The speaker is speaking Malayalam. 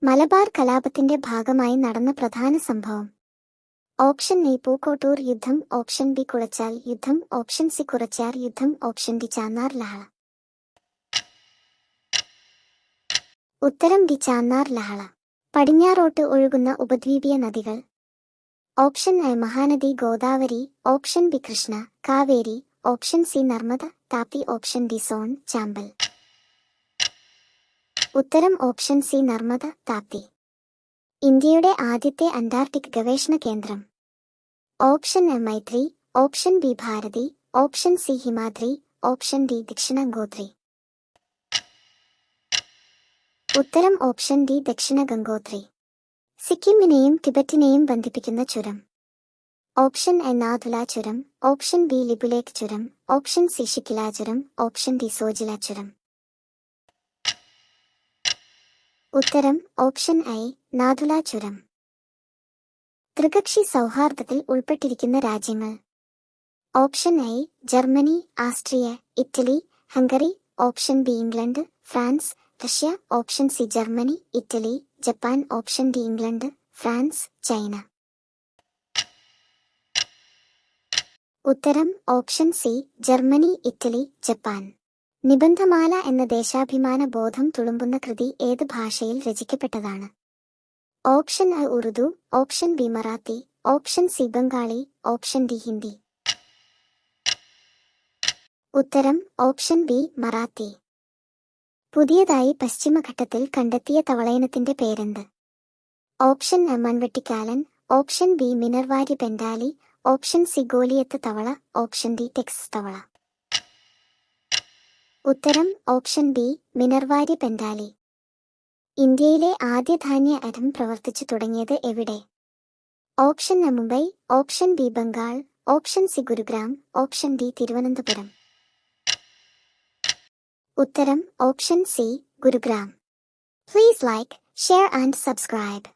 മലബാർ കലാപത്തിന്റെ ഭാഗമായി നടന്ന പ്രധാന സംഭവം. ഓപ്ഷൻ എ പൂക്കോട്ടൂർ യുദ്ധം, ഓപ്ഷൻ ബി കുളച്ചാൽ യുദ്ധം, ഓപ്ഷൻ സി കുറച്ചാർ യുദ്ധം, ഓപ്ഷൻ ഡി ചാന്നാർ ലഹള. ഉത്തരം ഡി ചാന്നാർ ലഹള. പടിഞ്ഞാറോട്ട് ഒഴുകുന്ന ഉപദ്വീപീയ നദികൾ. Option A Mahanadi Godavari, option B Krishna, Kaveri, option C Narmada, Tapti, option D Son, Chambal. ഉത്തരം ഓപ്ഷൻ സി നർമ്മദ, താപ്തി. ഇന്ത്യയുടെ ആദ്യത്തെ അന്റാർട്ടിക് ഗവേഷണ കേന്ദ്രം. Option A Maitri, option B Bharati, option C Himadri, option D Dakshin Gangotri. ഉത്തരം ഓപ്ഷൻ ഡി ദക്ഷിണ ഗംഗോത്രി. സിക്കിമിനെയും ടിബറ്റിനെയും ബന്ധിപ്പിക്കുന്ന ചുരം. ഓപ്ഷൻ എ നാഥുല ചുരം, ഓപ്ഷൻ ബി ലിബുലേഖ് ചുരം, ഓപ്ഷൻ സി ഷിക്കില ചുരം, ഓപ്ഷൻ ഡി സോജില ചുരം. ഉത്തരം ഓപ്ഷൻ ഐ നാഥുല ചുരം. ത്രികക്ഷി സൗഹാർദ്ദത്തിൽ ഉൾപ്പെട്ടിരിക്കുന്ന രാജ്യങ്ങൾ. Option A Germany, Austria, Italy, Hungary, option B England, France, Russia, option C Germany, Italy, Japan, option D England, France, China. ഉത്തരം option C Germany, Italy, Japan. Nibandhamala എന്ന ദേശാഭിമാന ബോധം തുളുമ്പുന്ന കൃതി ഏത് ഭാഷയിൽ രചിക്കപ്പെട്ടതാണ്? Option A Urdu, option B Marathi, option C Bengali, option D Hindi. ഉത്തരം ഓപ്ഷൻ ബി മറാത്തി. പുതിയതായി പശ്ചിമഘട്ടത്തിൽ കണ്ടെത്തിയ തവളയിനത്തിന്റെ പേരെന്ത്? ഓപ്ഷൻ എ മൺവെട്ടിക്കാലൻ, ഓപ്ഷൻ ബി മിനർവാരി പെൻഡാലി, ഓപ്ഷൻ സി ഗോലിയത്ത് തവള, ഓപ്ഷൻ ഡി ടെക്സസ് തവള. ഉത്തരം ഓപ്ഷൻ ബി മിനർവാരി പെൻഡാലി. ഇന്ത്യയിലെ ആദ്യ ധാന്യ അരം പ്രവർത്തിച്ചു തുടങ്ങിയത് എവിടെ? Option A Mumbai, option B Bengal, option C Gurugram, option D Thiruvananthapuram. ഉത്തരം option C Gurugram. Please like, share and subscribe.